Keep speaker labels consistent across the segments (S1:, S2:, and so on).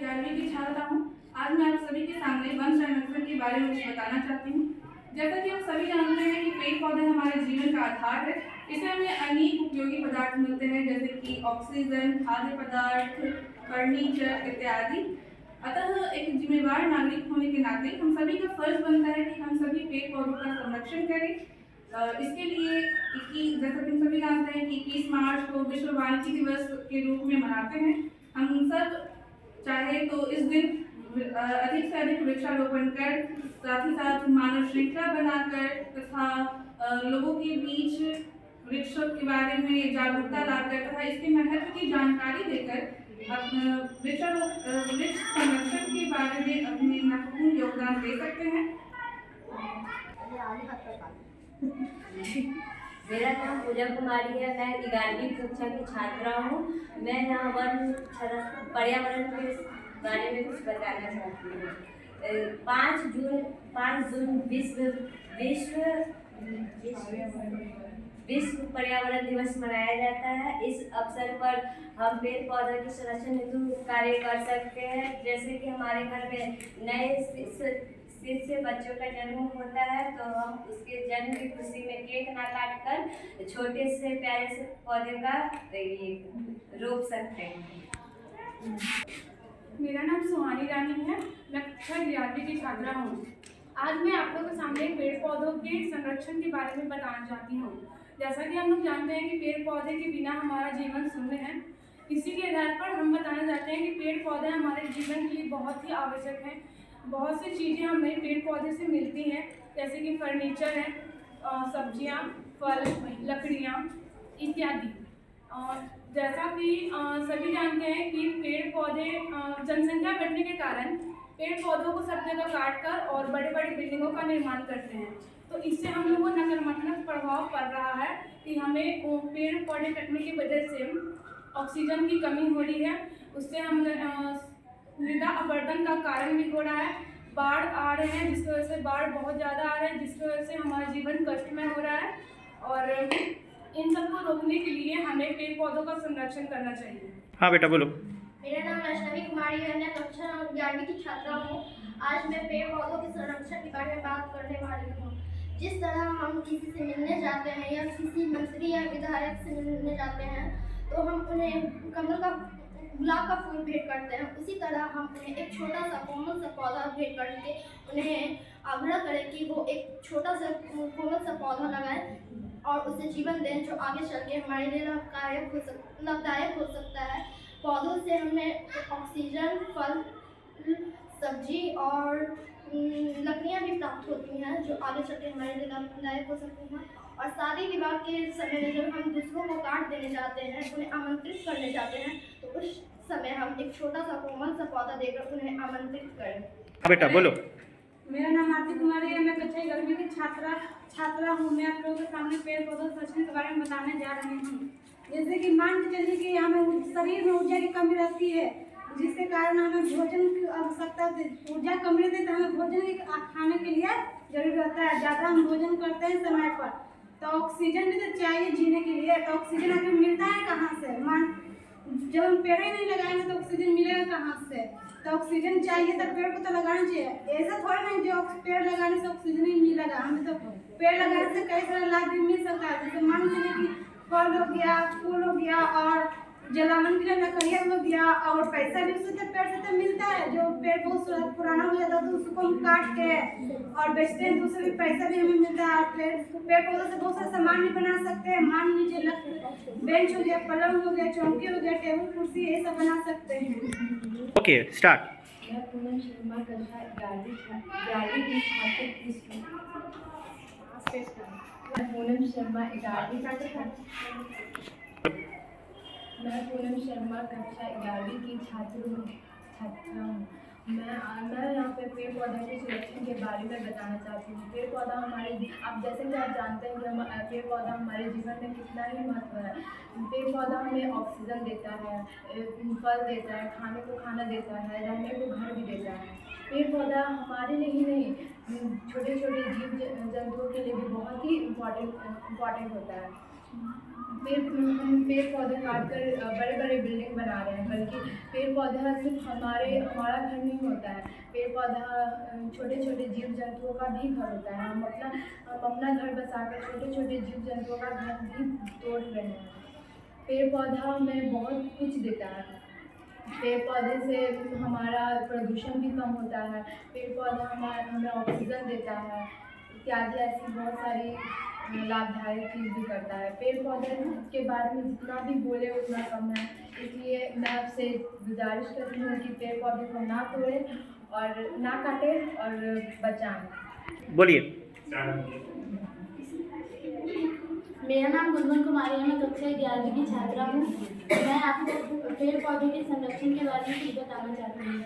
S1: 11वीं की छात्रा हूँ। आज मैं आप सभी के सामने वन संरक्षण के बारे में कुछ बताना चाहती हूँ। जैसा कि हम सभी जानते हैं कि पेड़ पौधे हमारे जीवन का आधार है। इससे हमें अनेक उपयोगी पदार्थ मिलते हैं, जैसे कि ऑक्सीजन, खाद्य पदार्थ, फर्नीचर इत्यादि। अतः एक जिम्मेदार नागरिक होने के नाते हम सभी का फर्ज बनता है कि हम सभी पेड़ पौधों का संरक्षण करें। इसके लिए जैसा कि हम सभी जानते हैं कि 21 मार्च को विश्व वानिकी दिवस के रूप में मनाते हैं। हम सब चाहे तो इस दिन अधिक से अधिक वृक्षारोपण कर, साथ ही साथ मानव श्रृंखला बनाकर तथा लोगों के बीच वृक्षों के बारे में जागरूकता लाकर तथा इसके महत्व की जानकारी देकर वृक्ष संरक्षण के बारे में अपने महत्वपूर्ण योगदान दे सकते हैं।
S2: मेरा नाम पूजा कुमारी है। मैं 11वीं कक्षा की छात्रा हूँ। मैं यहाँ पर्यावरण के बारे में कुछ बताना चाहती हूँ। 5 जून विश्व पर्यावरण दिवस मनाया जाता है। इस अवसर पर हम पेड़ पौधों के संरक्षण हेतु कार्य कर सकते हैं। जैसे कि हमारे घर में नए से बच्चों का जन्म होता है तो हम उसके जन्म की खुशी में केक ना काट कर छोटे से प्यारे से पौधे का रोप सकते हैं।
S3: मेरा नाम सुहानी रानी है। मैं कक्षा 11वीं की छात्रा हूँ। आज मैं आप लोगों के सामने पेड़ पौधों के संरक्षण के बारे में बताना चाहती हूँ। जैसा कि हम लोग जानते हैं कि पेड़ पौधे के बिना हमारा जीवन शून्य है। इसी के आधार पर हम बताना चाहते हैं कि पेड़ पौधे हमारे जीवन के लिए बहुत ही आवश्यक हैं। बहुत सी चीज़ें हमें पेड़ पौधे से मिलती हैं, जैसे कि फर्नीचर है, सब्जियां, फल, लकड़ियां इत्यादि। जैसा कि सभी जानते हैं कि पेड़ पौधे जनसंख्या बढ़ने के कारण पेड़ पौधों को सब जगह काट कर और बड़े बड़े बिल्डिंगों का निर्माण करते हैं। तो इससे हम लोगों को नकारात्मक प्रभाव पड़ रहा है कि हमें पेड़ पौधे कटने की वजह से ऑक्सीजन की कमी हो रही है। उससे हम मृदा अपरदन का कारण भी हो रहा है। बाढ़ आ रहे हैं, जिसकी वजह से बाढ़ बहुत ज़्यादा आ रहे हैं, जिसकी वजह से हमारा जीवन कष्टमय हो रहा है। और इन सबको रोकने के लिए हमें पेड़ पौधों का संरक्षण करना चाहिए।
S4: हाँ बेटा बोलो।
S5: मेरा नाम वैष्णवी कुमारी है। मैं कक्षा 11वीं की छात्रा हूँ। आज मैं पेड़ पौधों के संरक्षण के बारे में बात करने वाली हूँ। जिस तरह हम किसी से मिलने जाते हैं या किसी मंत्री या विधायक से मिलने जाते हैं तो हम उन्हें गुलाब का फूल भेंट करते हैं, उसी तरह हम उन्हें एक छोटा सा कोमल सा पौधा भेंट करके उन्हें आग्रह करें कि वो एक छोटा सा कोमल सा पौधा लगाएं और उसे जीवन दें, जो आगे चल के हमारे लिए लाभदायक हो सकता है। पौधों से हमें ऑक्सीजन, फल, सब्जी और लकड़ियाँ भी प्राप्त होती हैं, जो आगे चल के हमारे लिए लाभदायक हो सकती हैं। और शादी विवाह के समय में जब हम दूसरों को कार्ड देने जाते हैं, उन्हें आमंत्रित करने जाते हैं, तो उस समय हम एक छोटा सा कोमल सा पौधा देकर उन्हें आमंत्रित करें।
S4: बेटा बोलो।
S3: मेरा नाम आरती कुमारी है। मैं कक्षा 11वीं की छात्रा हूँ। मैं आप लोगों के सामने पेड़ पौधों संरक्षण के बारे में बताने जा रही हूँ। जैसे कि मान के चलिए कि हमें शरीर में ऊर्जा की कमी रहती है, जिसके कारण हमें भोजन की आवश्यकता होती है। ऊर्जा कमी रहती है तो हमें भोजन खाने के लिए जरूरी होता है। ज़्यादा हम भोजन करते हैं समय पर, तो ऑक्सीजन भी तो चाहिए जीने के लिए। तो ऑक्सीजन हमें मिलता है कहाँ से? जब हम पेड़ ही नहीं लगाएंगे तो ऑक्सीजन मिलेगा कहाँ से? तो ऑक्सीजन चाहिए तो पेड़ को तो लगाना चाहिए। ऐसा थोड़ा नहीं जो पेड़ लगाने से ऑक्सीजन ही मिलेगा। हमें तो पेड़ लगाने से कई सारा लाभ भी मिल सकता है। जैसे मान लीजिए कि फल हो गया, फूल हो गया और जलावन के लिए लकड़ियाँ हो गया, और पैसा भी उससे तो पेड़ से तो मिलता है। जो पेड़ बहुत पुराना हो जाता है तो उसको हम काट के और बेचते हैं तो उससे भी पैसा भी हमें मिलता है। पेड़ पौधों से बहुत सारे सामान भी बना सकते हैं। मान लीजिए बेंच हो गया, पलंग हो गया, चौकी हो गया, टेबल कुर्सी, ये सब बना सकते हैं।
S4: Okay start.
S2: मैं पूनम शर्मा कक्षा 11वीं की छात्रा हूँ। मैं यहाँ पे पेड़ पौधों के संरक्षण के बारे में बताना चाहती हूँ। पेड़ पौधा जैसे कि आप जानते हैं कि पेड़ पौधा हमारे जीवन में कितना ही महत्व है। पेड़ पौधा हमें ऑक्सीजन देता है, फल देता है, खाने को खाना देता है, रहने को घर भी देता है। पेड़ पौधा हमारे लिए ही नहीं, छोटे छोटे जीव जंतुओं के लिए भी बहुत ही इम्पोर्टेंट होता है।
S6: हम पेड़ पौधे काट कर बड़े बड़े बिल्डिंग बना रहे हैं, बल्कि पेड़ पौधा सिर्फ हमारा घर नहीं होता है। पेड़ पौधा छोटे छोटे जीव जंतुओं का भी घर होता है। हम अपना घर बसाकर छोटे छोटे जीव जंतुओं का घर भी तोड़ रहे हैं। पेड़ पौधा हमें बहुत कुछ देता है। पेड़ पौधे से हमारा प्रदूषण भी कम होता है। पेड़ पौधा हमें ऑक्सीजन देता है, इत्यादि ऐसी बहुत सारी लाभदायक चीज़ भी करता है। पेड़ पौधे के बारे में जितना भी बोले उतना कम है, इसलिए मैं आपसे गुजारिश करती हूँ कि पेड़ पौधे को ना तोड़ें और ना काटें और बचाएं।
S4: बोलिए।
S7: मेरा नाम गुनगुन कुमारी है। मैं कक्षा 11वीं की छात्रा हूँ। मैं आपको पेड़ पौधे के संरक्षण के बारे में कुछ बताना चाहती हूँ।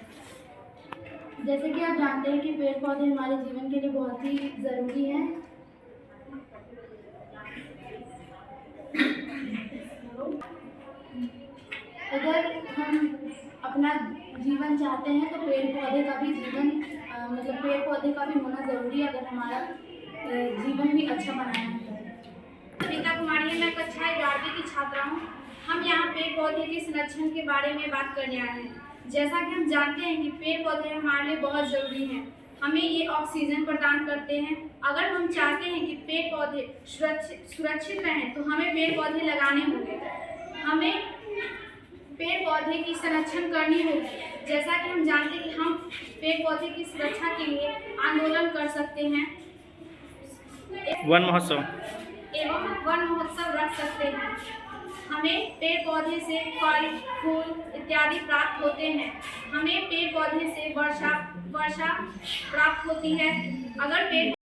S7: जैसे कि आप जानते हैं कि पेड़ पौधे हमारे जीवन के लिए बहुत ही ज़रूरी हैं। अगर हम अपना जीवन चाहते हैं तो पेड़ पौधे का भी जीवन मतलब पेड़ पौधे का भी होना ज़रूरी है, अगर हमारा जीवन भी अच्छा बनाना है।
S8: रीता कुमारी है। मैं कक्षा 11वीं की छात्रा हूँ। हम यहाँ पेड़ पौधे के संरक्षण के बारे में बात करने आए हैं। जैसा कि हम जानते हैं कि पेड़ पौधे हमारे लिए बहुत ज़रूरी हैं। हमें ये ऑक्सीजन प्रदान करते हैं। अगर हम चाहते हैं कि पेड़ पौधे सुरक्षित रहें तो हमें पेड़ पौधे लगाने होंगे। हमें पेड़ पौधे की संरक्षण करनी होगी। जैसा कि हम जानते हैं कि हम पेड़ पौधे की सुरक्षा के लिए आंदोलन कर सकते हैं
S4: वन महोत्सव
S8: एवं वन महोत्सव रख सकते हैं। हमें पेड़ पौधे से फल फूल इत्यादि प्राप्त होते हैं। हमें पेड़ पौधे से वर्षा प्राप्त होती है। अगर पेड़